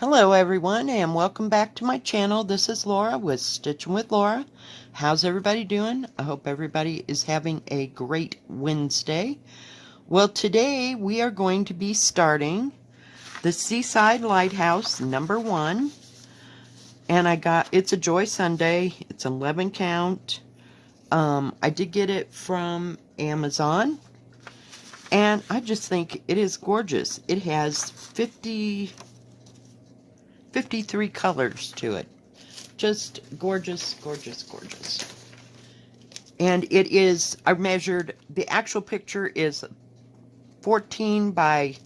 Hello everyone and welcome back to my channel. This is Laura with Stitchin with Laura. How's everybody doing? I hope everybody is having a great Wednesday. Well, today we are going to be starting the Seaside Lighthouse #1. And it's a Joy Sunday. It's 11 count. I did get it from Amazon. And I just think it is gorgeous. It has 53 colors to it. Just gorgeous, gorgeous, gorgeous. And it is, I measured, the actual picture is 14 by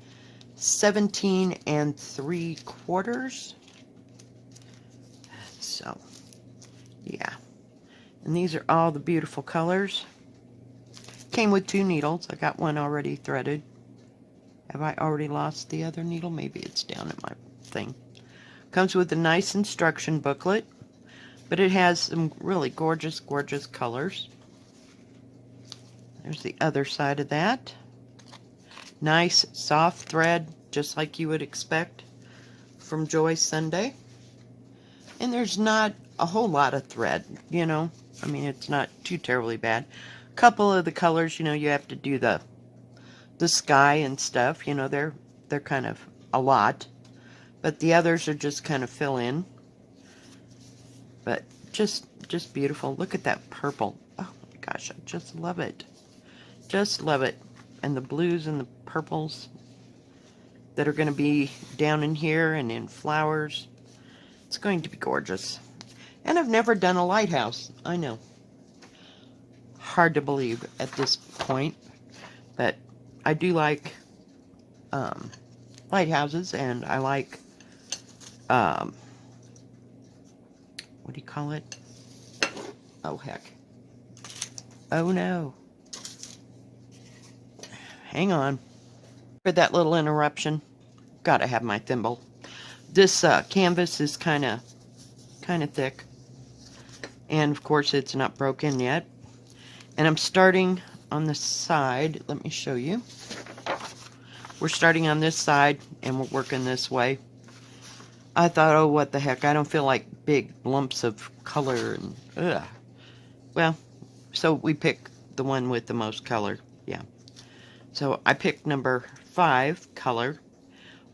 17 3/4. So, yeah. And these are all the beautiful colors. Came with 2 needles. I got one already threaded. Have I already lost the other needle? Maybe it's down in my thing. Comes with a nice instruction booklet. But it has some really gorgeous, gorgeous colors. There's the other side of that. Nice, soft thread, just like you would expect from Joy Sunday. And there's not a whole lot of thread, you know. I mean, it's not too terribly bad. A couple of the colors, you know, you have to do the sky and stuff. You know, they're kind of a lot. But the others are just kind of fill in. But just beautiful. Look at that purple. Oh my gosh, I just love it. Just love it. And the blues and the purples that are going to be down in here and in flowers. It's going to be gorgeous. And I've never done a lighthouse. I know. Hard to believe at this point. But I do like lighthouses, and I like what do you call it? Oh, heck. Oh, no. Hang on. For that little interruption. Gotta have my thimble. This canvas is kind of thick. And, of course, it's not broken yet. And I'm starting on the side. Let me show you. We're starting on this side, and we're working this way. I thought, oh, what the heck. I don't feel like big lumps of color. And ugh. Well, so we pick the one with the most color. Yeah. So I picked number 5 color,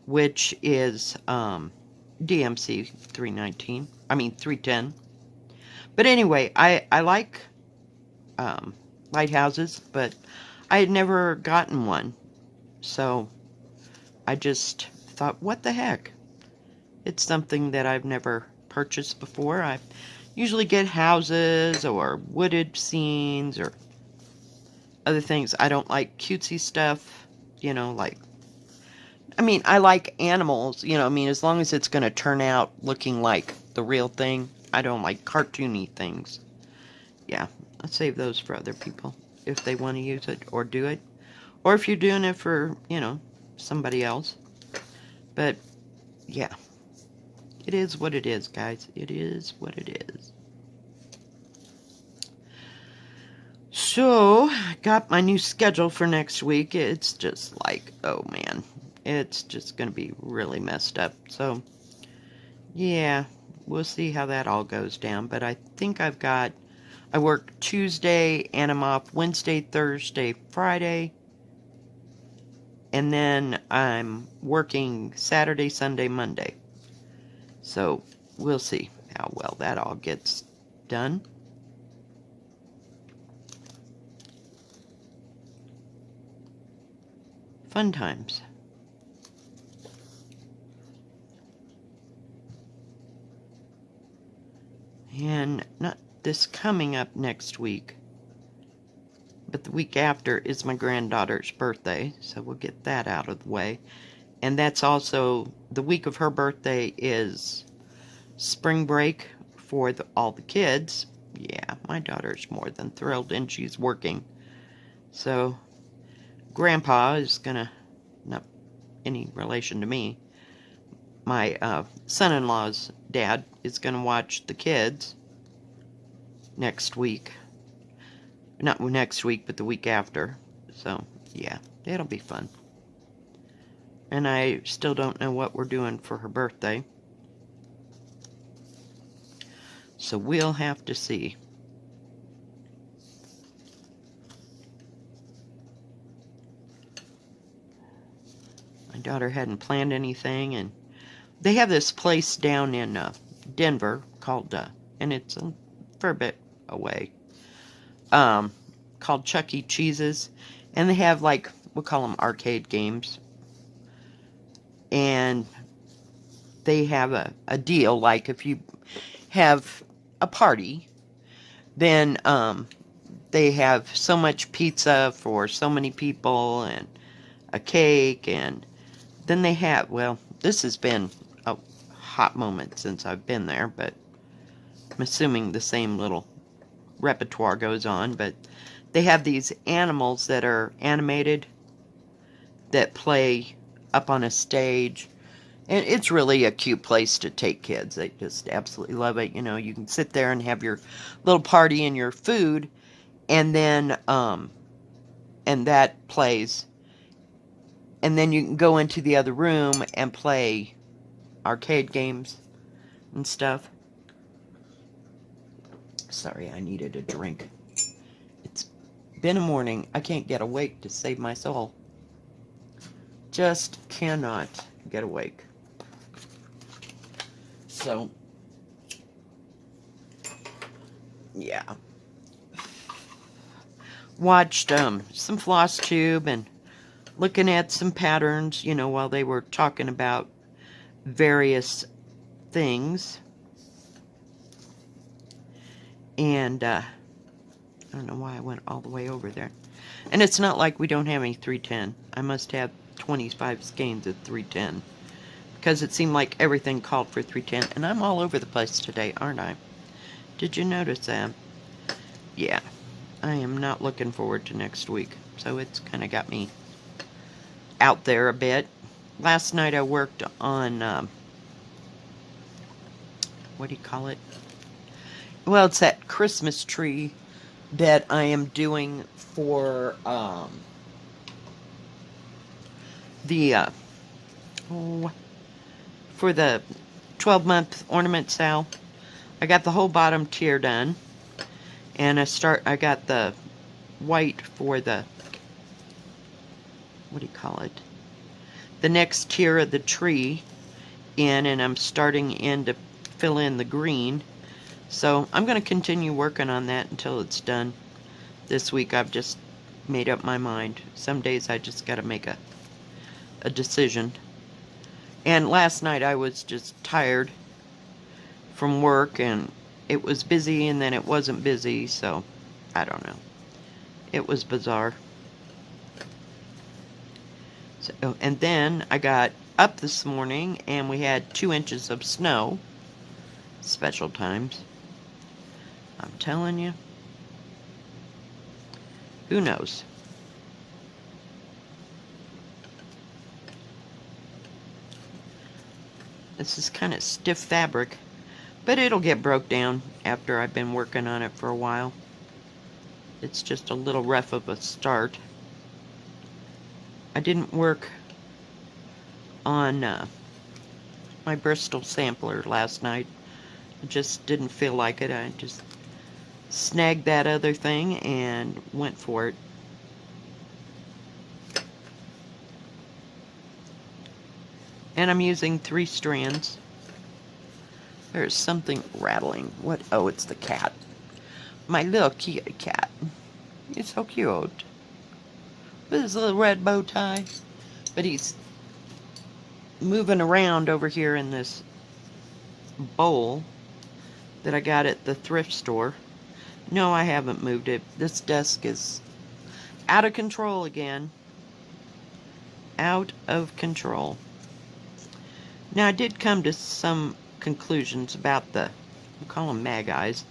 which is DMC 319. I mean 310. But anyway, I like lighthouses, but I had never gotten one. So I just thought, what the heck? It's something that I've never purchased before. I usually get houses or wooded scenes or other things. I don't like cutesy stuff, you know, like, I mean, I like animals, you know, I mean, as long as it's going to turn out looking like the real thing. I don't like cartoony things. Yeah, I'll save those for other people if they want to use it or do it. Or if you're doing it for, you know, somebody else. But, yeah. It is what it is, guys. It is what it is. So, I got my new schedule for next week. It's just like, oh man. It's just going to be really messed up. So, yeah. We'll see how that all goes down. But I think I work Tuesday and I'm off Wednesday, Thursday, Friday. And then I'm working Saturday, Sunday, Monday. So, we'll see how well that all gets done. Fun times. And not this coming up next week, but the week after is my granddaughter's birthday, so we'll get that out of the way. And that's also, the week of her birthday is spring break for all the kids. Yeah, my daughter's more than thrilled, and she's working. So, Grandpa is gonna, not any relation to me, my son-in-law's dad is gonna watch the kids next week. Not next week, but the week after. So, yeah, it'll be fun. And I still don't know what we're doing for her birthday. So we'll have to see. My daughter hadn't planned anything, and they have this place down in Denver called, and it's a fair bit away, called Chuck E. Cheese's, and they have, like, we'll call them arcade games, and they have a deal, like if you have a party, then they have so much pizza for so many people, and a cake, and then they have, well, this has been a hot moment since I've been there, but I'm assuming the same little repertoire goes on, but they have these animals that are animated that play up on a stage, and it's really a cute place to take kids. They just absolutely love it. You know, you can sit there and have your little party and your food, and then and that plays, and then you can go into the other room and play arcade games and stuff. Sorry, I needed a drink. It's been a morning. I can't get awake to save my soul. Just cannot get awake. So, yeah. Watched some floss tube and looking at some patterns, you know, while they were talking about various things. And I don't know why I went all the way over there. And it's not like we don't have any 310. I must have 25 skeins of 310. Because it seemed like everything called for 310. And I'm all over the place today, aren't I? Did you notice that? Yeah. I am not looking forward to next week. So it's kind of got me out there a bit. Last night I worked on, what do you call it? Well, it's that Christmas tree that I am doing for for the 12-month ornament sale. I got the whole bottom tier done, and I got the white for the, what do you call it? The next tier of the tree in, and I'm starting in to fill in the green. So I'm going to continue working on that until it's done. This week I've just made up my mind. Some days I just got to make a decision. And last night I was just tired from work, and it was busy and then it wasn't busy, so I don't know. It was bizarre. So, and then I got up this morning and we had 2 inches of snow. Special times. I'm telling you. Who knows? This is kind of stiff fabric, but it'll get broke down after I've been working on it for a while. It's just a little rough of a start. I didn't work on my Bristol sampler last night. I just didn't feel like it. I just snagged that other thing and went for it. And I'm using 3 strands. There's something rattling. What? Oh, it's the cat. My little kitty cat. He's so cute. With his little red bow tie. But he's moving around over here in this bowl that I got at the thrift store. No, I haven't moved it. This desk is out of control again. Out of control. Now, I did come to some conclusions about the, we'll call them mag eyes.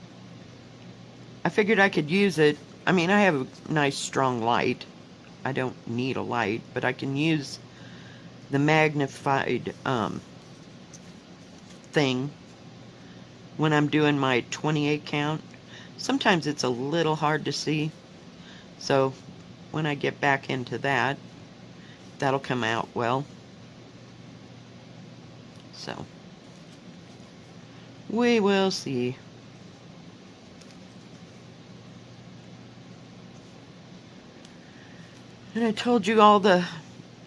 I figured I could use it. I mean, I have a nice strong light. I don't need a light, but I can use the magnified thing when I'm doing my 28 count. Sometimes it's a little hard to see, so when I get back into that, that'll come out well. So, we will see. And I told you all the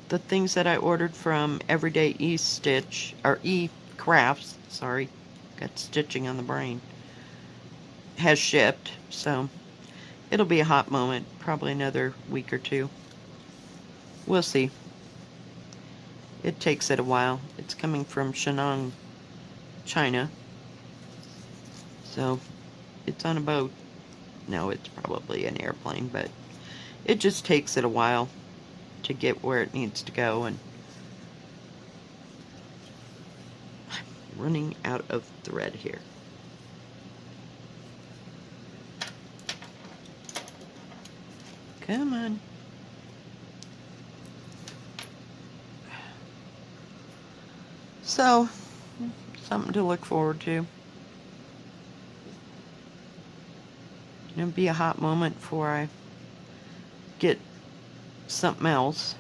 things that I ordered from Everyday E-Stitch, or E-Crafts, sorry, got stitching on the brain, has shipped, so it'll be a hot moment, probably another week or two. We'll see. It takes it a while. It's coming from Shenong, China, so it's on a boat. No, it's probably an airplane, but it just takes it a while to get where it needs to go, and I'm running out of thread here. Come on. So, something to look forward to. It'll be a hot moment before I get something else.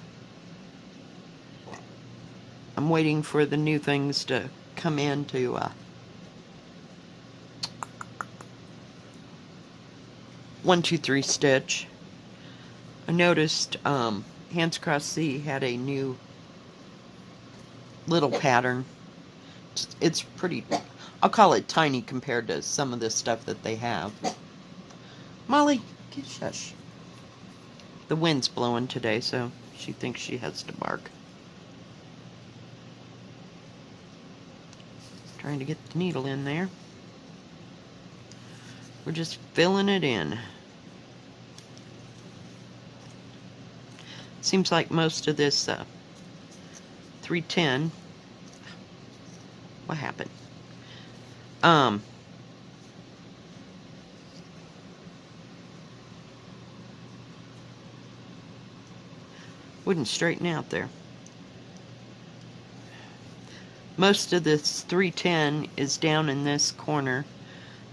I'm waiting for the new things to come in to 1-2-3 Stitch. I noticed Hands Across Sea had a new little pattern. It's pretty, I'll call it tiny compared to some of the stuff that they have. Molly, get shush. The wind's blowing today, so she thinks she has to bark. Trying to get the needle in there. We're just filling it in. Seems like most of this 310. What happened? Wouldn't straighten out there. Most of this 310 is down in this corner.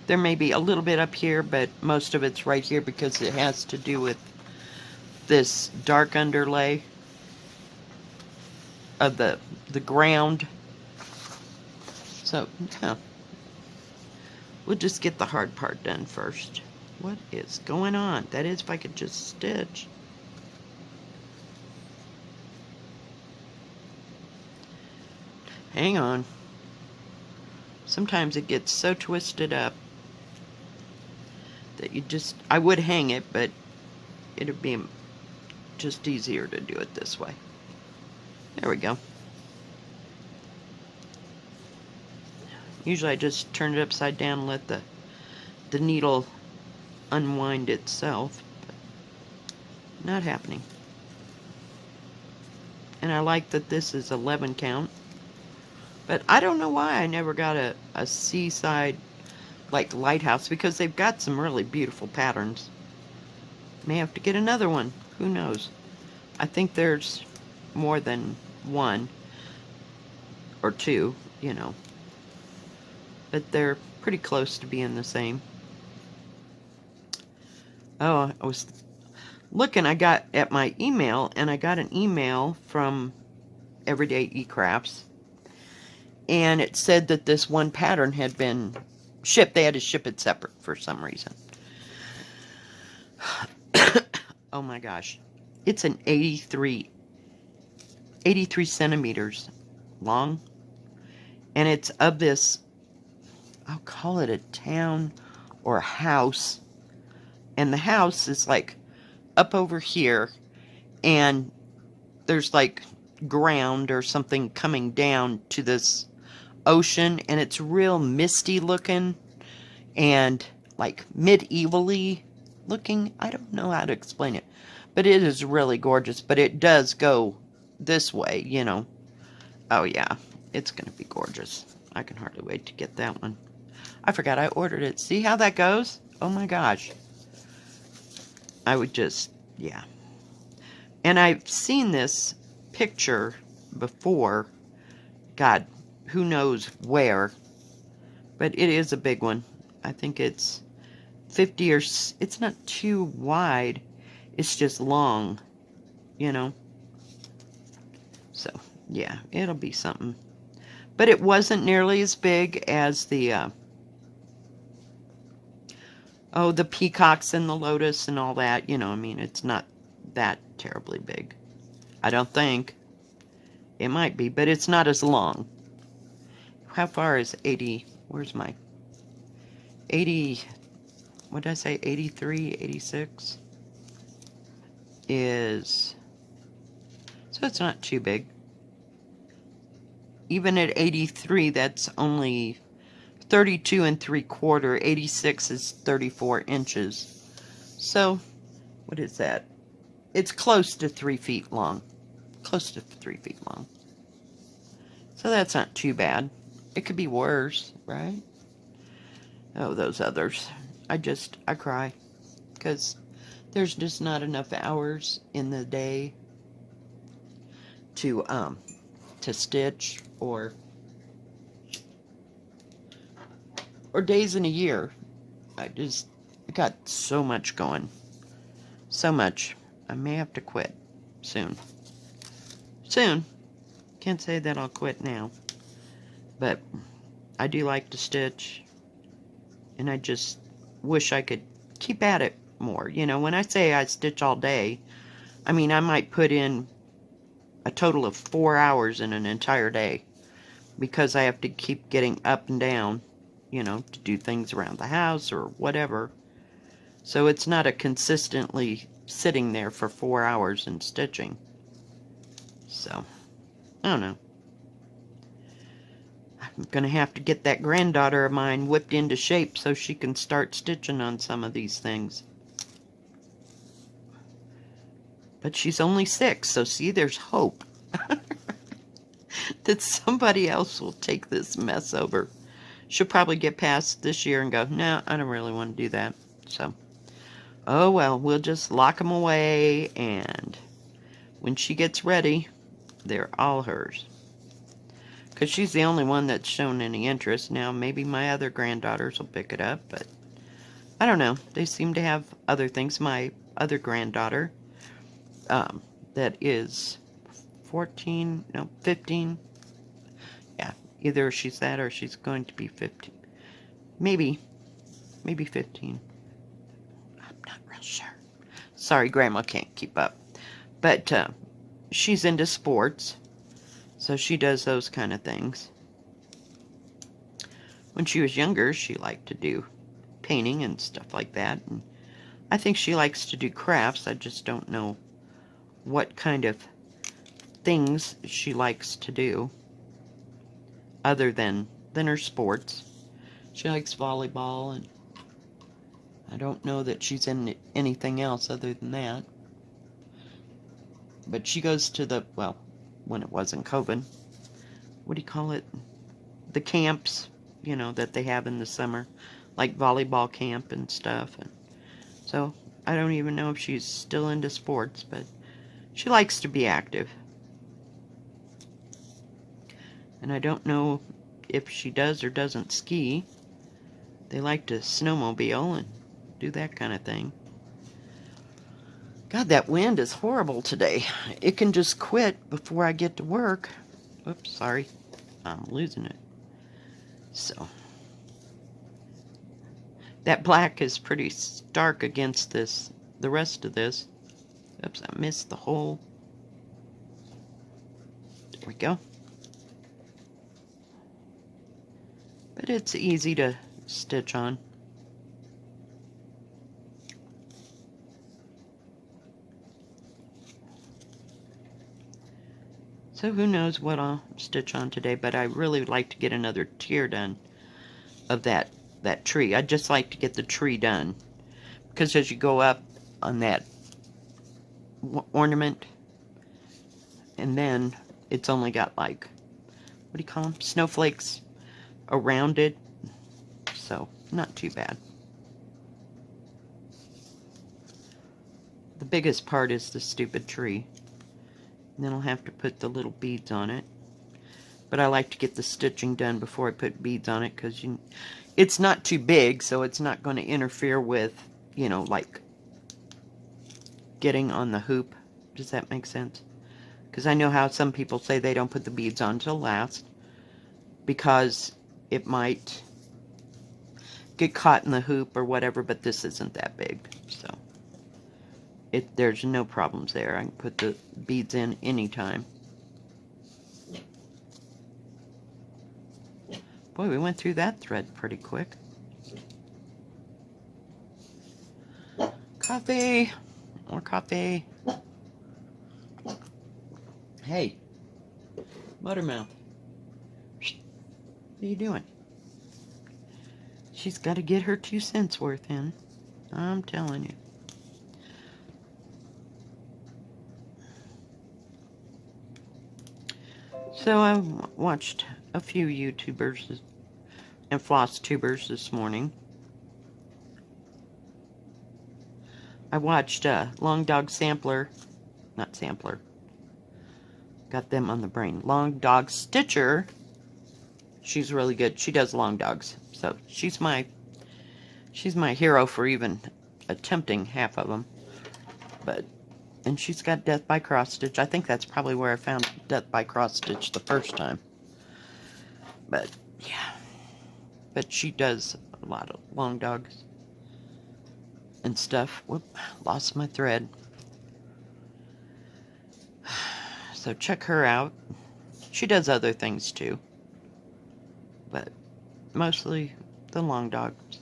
There may be a little bit up here, but most of it's right here because it has to do with this dark underlay of the ground. So, yeah. We'll just get the hard part done first. What is going on? That is, if I could just stitch. Hang on. Sometimes it gets so twisted up that you just, I would hang it, but it'd be just easier to do it this way. There we go. Usually I just turn it upside down and let the needle unwind itself, but not happening. And I like that this is 11 count. But I don't know why I never got a Seaside like Lighthouse, because they've got some really beautiful patterns. May have to get another one. Who knows? I think there's more than one or two, you know. But they're pretty close to being the same. Oh, I was looking, I got at my email, and I got an email from Everyday E-Crafts. And it said that this one pattern had been shipped. They had to ship it separate for some reason. Oh my gosh. It's an 83 centimeters long. And it's of this, I'll call it a town or a house. And the house is like up over here. And there's like ground or something coming down to this ocean, and it's real misty looking and like medievally looking. I don't know how to explain it, but it is really gorgeous. But it does go this way, you know. Oh yeah, it's gonna be gorgeous. I can hardly wait to get that one. I forgot I ordered it. See how that goes? Oh my gosh. I would just, yeah. And I've seen this picture before. God, who knows where, but it is a big one. I think it's 50 or, it's not too wide, it's just long, you know. So, yeah, it'll be something. But it wasn't nearly as big as the peacocks and the lotus and all that. You know, I mean, it's not that terribly big. I don't think. It might be, but it's not as long. How far is 80? Where's my 80? What did I say? 83, 86 is, so it's not too big. Even at 83, that's only 32 3/4. 86 is 34 inches. So, what is that? It's close to 3 feet long. Close to 3 feet long. So that's not too bad. It could be worse, right? Oh, those others. I cry. Because there's just not enough hours in the day to stitch or days in a year. I got so much going. So much. I may have to quit soon. Soon. Can't say that I'll quit now. But I do like to stitch. And I just wish I could keep at it more. You know, when I say I stitch all day, I mean I might put in a total of 4 hours in an entire day. Because I have to keep getting up and down, you know, to do things around the house or whatever. So it's not a consistently sitting there for 4 hours and stitching. So, I don't know. I'm going to have to get that granddaughter of mine whipped into shape so she can start stitching on some of these things. But she's only 6, so see, there's hope. That somebody else will take this mess over. She'll probably get past this year and go, no, I don't really want to do that. So, oh well, we'll just lock them away, and when she gets ready, they're all hers. Because she's the only one that's shown any interest. Now, maybe my other granddaughters will pick it up, but I don't know. They seem to have other things. My other granddaughter, that is 14, no, 15. Yeah, either she's that or she's going to be 15. Maybe 15. I'm not real sure. Sorry, Grandma can't keep up. But she's into sports, so she does those kind of things. When she was younger, she liked to do painting and stuff like that. And I think she likes to do crafts. I just don't know what kind of things she likes to do other than her sports. She likes volleyball, and I don't know that she's in anything else other than that. But she goes to the, well, when it wasn't COVID, what do you call it? The camps, you know, that they have in the summer, like volleyball camp and stuff. And so I don't even know if she's still into sports, but she likes to be active. And I don't know if she does or doesn't ski. They like to snowmobile and do that kind of thing. God, that wind is horrible today. It can just quit before I get to work. Oops, sorry. I'm losing it. So, that black is pretty stark against the rest of this. Oops, I missed the hole. There we go. But it's easy to stitch on. So who knows what I'll stitch on today, but I really would like to get another tier done of that tree. I'd just like to get the tree done. Because as you go up on that ornament, and then it's only got like, what do you call them? Snowflakes around it. So, not too bad. The biggest part is the stupid tree. And then I'll have to put the little beads on it. But I like to get the stitching done before I put beads on it, because it's not too big, so it's not going to interfere with, you know, like getting on the hoop. Does that make sense? Because I know how some people say they don't put the beads on till last. because it might get caught in the hoop or whatever, but this isn't that big, so there's no problems there. I can put the beads in anytime. Boy, we went through that thread pretty quick. Coffee. More coffee. Hey, Buttermouth. What are you doing? She's got to get her 2 cents worth in. I'm telling you. So I watched a few YouTubers and floss tubers this morning. I watched Long Dog Sampler, not Sampler, got them on the brain. Long Dog Stitcher, she's really good. She does long dogs, so she's my hero for even attempting half of them. And she's got Death by Cross Stitch. I think that's probably where I found Death by Cross Stitch the first time. But yeah, but she does a lot of long dogs and stuff. Whoop, lost my thread. So check her out. She does other things too, but mostly the long dogs.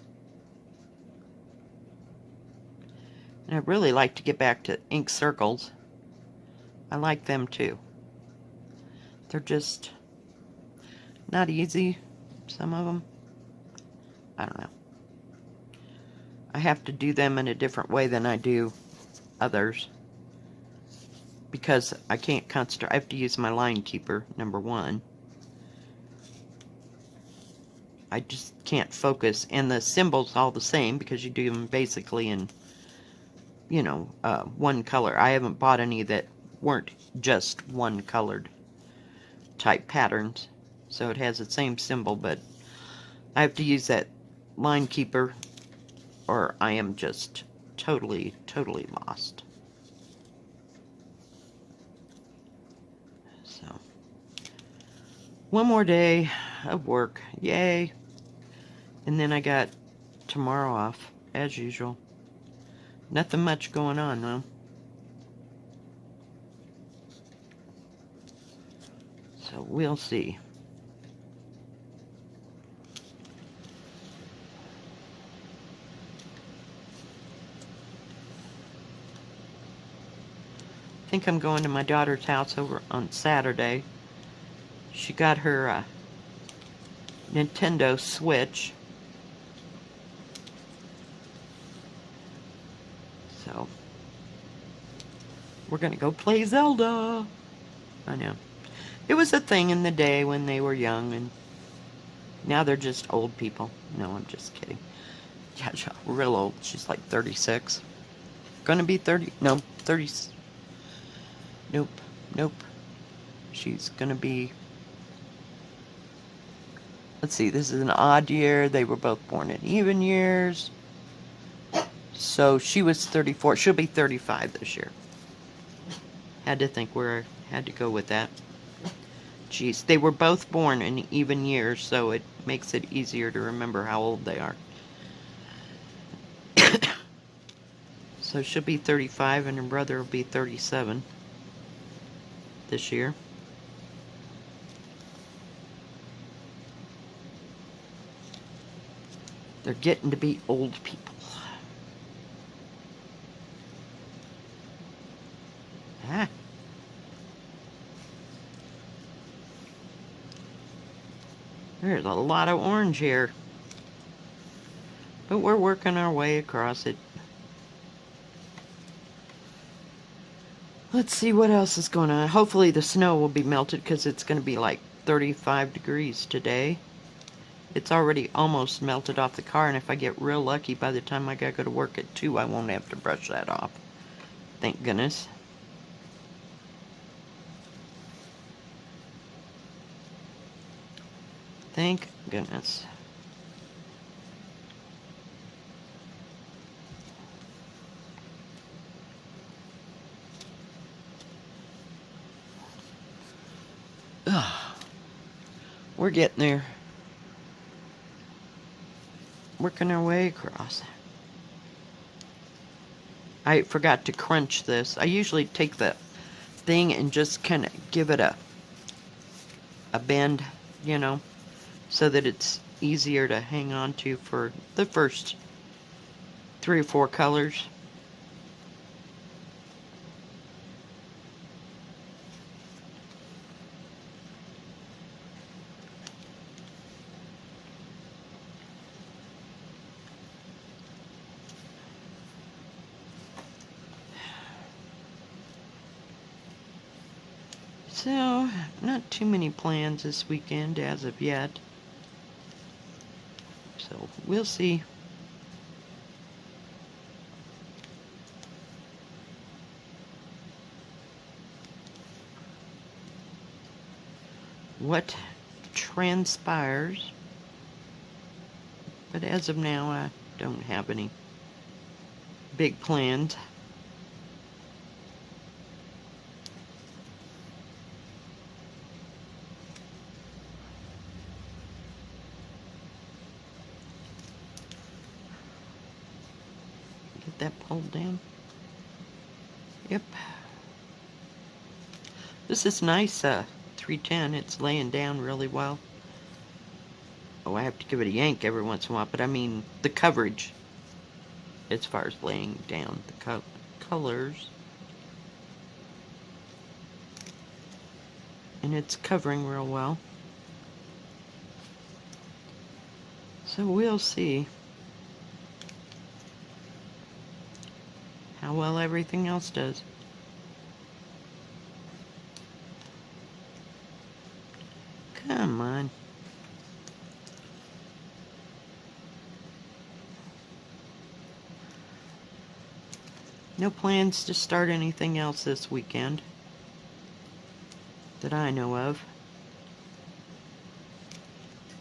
And I'd really like to get back to ink circles. I like them too. They're just not easy, some of them. I don't know. I have to do them in a different way than I do others, because I can't concentrate. I have to use my line keeper, number one. I just can't focus. And the symbols all the same, because you do them basically in, you know, one color. I haven't bought any that weren't just one colored type patterns. So it has the same symbol, but I have to use that line keeper, or I am just totally, totally lost. So, one more day of work. Yay. And then I got tomorrow off, as usual. Nothing much going on, though. So, we'll see. I think I'm going to my daughter's house over on Saturday. She got her Nintendo Switch. So, we're going to go play Zelda. I know. It was a thing in the day when they were young, and now they're just old people. No, I'm just kidding. Yeah, she's real old. She's like 36. Gonna be 30. No, 30. Nope. She's gonna be... Let's see, this is an odd year. They were both born in even years. So she was 34. She'll be 35 this year. Had to think where I had to go with that. Jeez, they were both born in even years, so it makes it easier to remember how old they are. So she'll be 35 and her brother will be 37 this year. They're getting to be old people. Ah. There's a lot of orange here. But we're working our way across it. Let's see what else is going on. Hopefully the snow will be melted, because it's going to be like 35 degrees today. It's already almost melted off the car, and if I get real lucky, by the time I gotta go to work at 2, I won't have to brush that off. Thank goodness. Thank goodness. Ugh. We're getting there. Working our way across. I forgot to crunch this. I usually take the thing and just kind of give it a bend, you know, so that it's easier to hang on to for the first 3 or 4 colors. So, not too many plans this weekend as of yet. So, we'll see. What transpires. But as of now, I don't have any big plans. Get that pulled down. Yep. This is nice, 310. It's laying down really well. Oh, I have to give it a yank every once in a while, but I mean the coverage as far as laying down the colors. And it's covering real well. So we'll see how well everything else does. Come on. No plans to start anything else this weekend that I know of.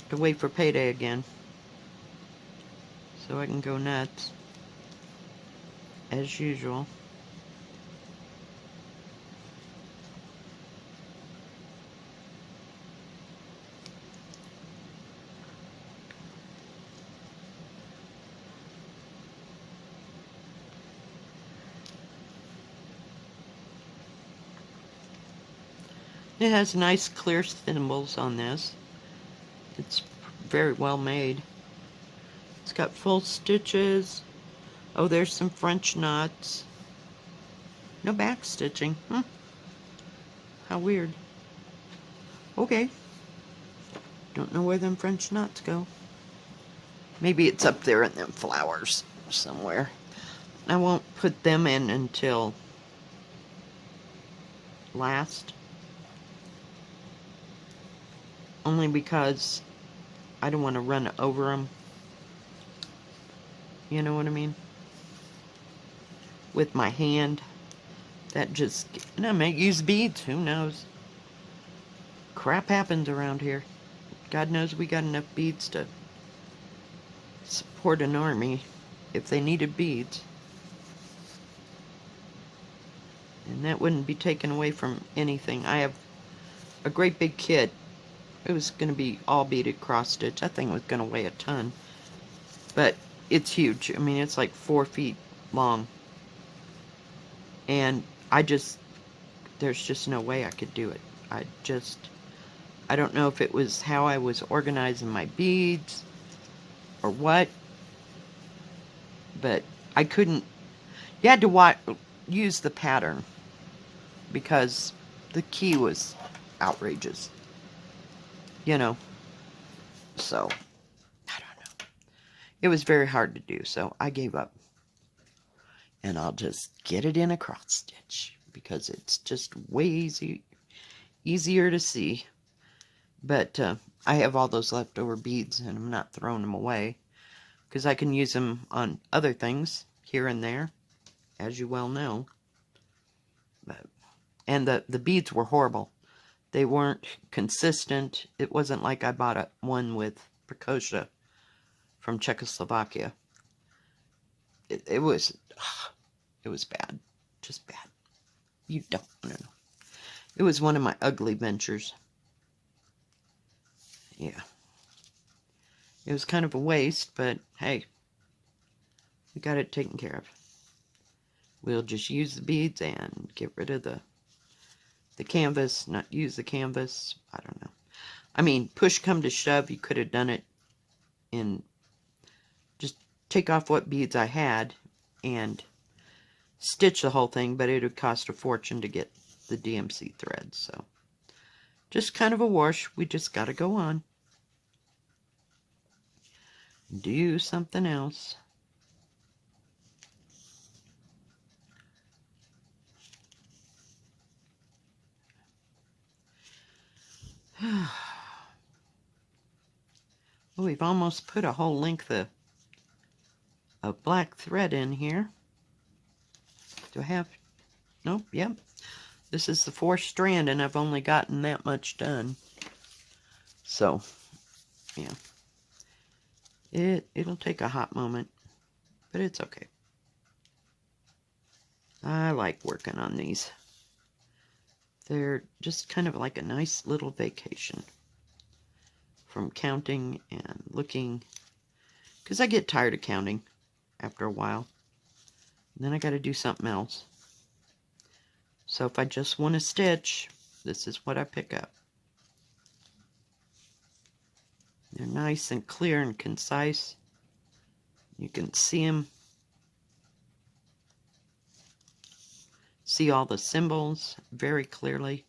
To wait for payday again so I can go nuts as usual. It has nice clear thimbles on this. It's very well made. It's got full stitches. Oh, there's some French knots. No back stitching. How weird. Okay. Don't know where them French knots go. Maybe it's up there in them flowers somewhere. I won't put them in until last. Only because I don't want to run over them. You know what I mean? With my hand. That just... And I may use beads. Who knows? Crap happens around here. God knows we got enough beads to support an army if they needed beads. And that wouldn't be taken away from anything. I have a great big kit. It was going to be all beaded cross stitch. That thing was going to weigh a ton. But it's huge. I mean, it's like 4 feet long. And there's just no way I could do it. I don't know if it was how I was organizing my beads or what. But I couldn't. You had to use the pattern because the key was outrageous. You know. So, I don't know. It was very hard to do, so I gave up. And I'll just get it in a cross stitch because it's just way easier to see. But I have all those leftover beads and I'm not throwing them away because I can use them on other things here and there, as you well know. And the beads were horrible. They weren't consistent. It wasn't like I bought one with Precoscia from Czechoslovakia. It was bad. Just bad. You don't want to know. It was one of my ugly ventures. Yeah. It was kind of a waste, but hey, we got it taken care of. We'll just use the beads and get rid of the canvas, not use the canvas. I don't know. I mean, push come to shove, you could have done it in just take off what beads I had and stitch the whole thing, but it would cost a fortune to get the DMC thread. So just kind of a wash. We just got to go on. Do something else. Oh, we've almost put a whole length of black thread in here. Do I have? Nope, yep. This is the 4th strand, and I've only gotten that much done. So, yeah. It'll take a hot moment, but it's okay. I like working on these. They're just kind of like a nice little vacation from counting and looking, because I get tired of counting after a while. And then I got to do something else. So if I just want to stitch, this is what I pick up. They're nice and clear and concise. You can see them. See all the symbols very clearly.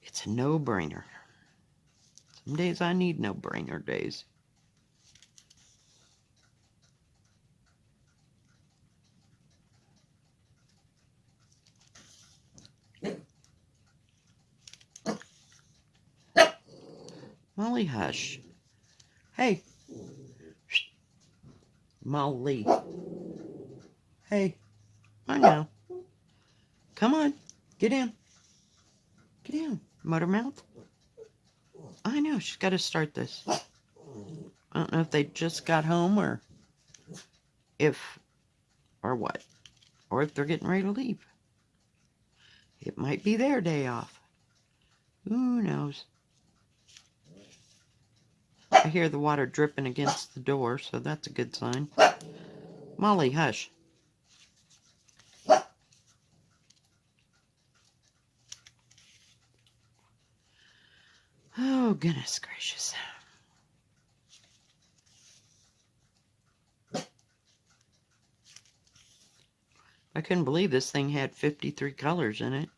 It's a no-brainer. Some days I need no-brainer days. Molly, hush. Hey. Molly. Hey. I know. Come on. Get in. Get in, Muttermouth. I know. She's got to start this. I don't know if they just got home or what. Or if they're getting ready to leave. It might be their day off. Who knows? I hear the water dripping against the door, so that's a good sign. Molly, hush. Oh, goodness gracious. I couldn't believe this thing had 53 colors in it.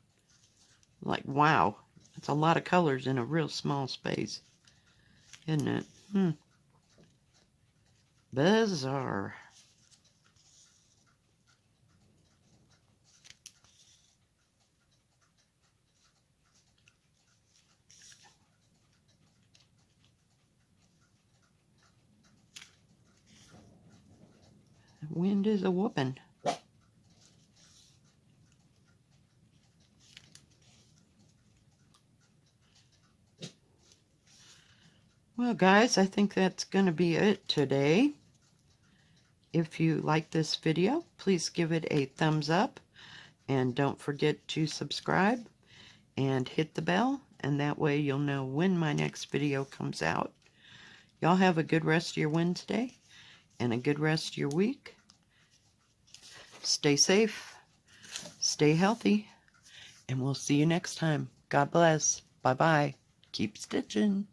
Like, wow. That's a lot of colors in a real small space. Isn't it? Bizarre. The wind is a whooping. Well, guys, I think that's going to be it today. If you like this video, please give it a thumbs up. And don't forget to subscribe and hit the bell. And that way you'll know when my next video comes out. Y'all have a good rest of your Wednesday and a good rest of your week. Stay safe, stay healthy, and we'll see you next time. God bless. Bye-bye. Keep stitching.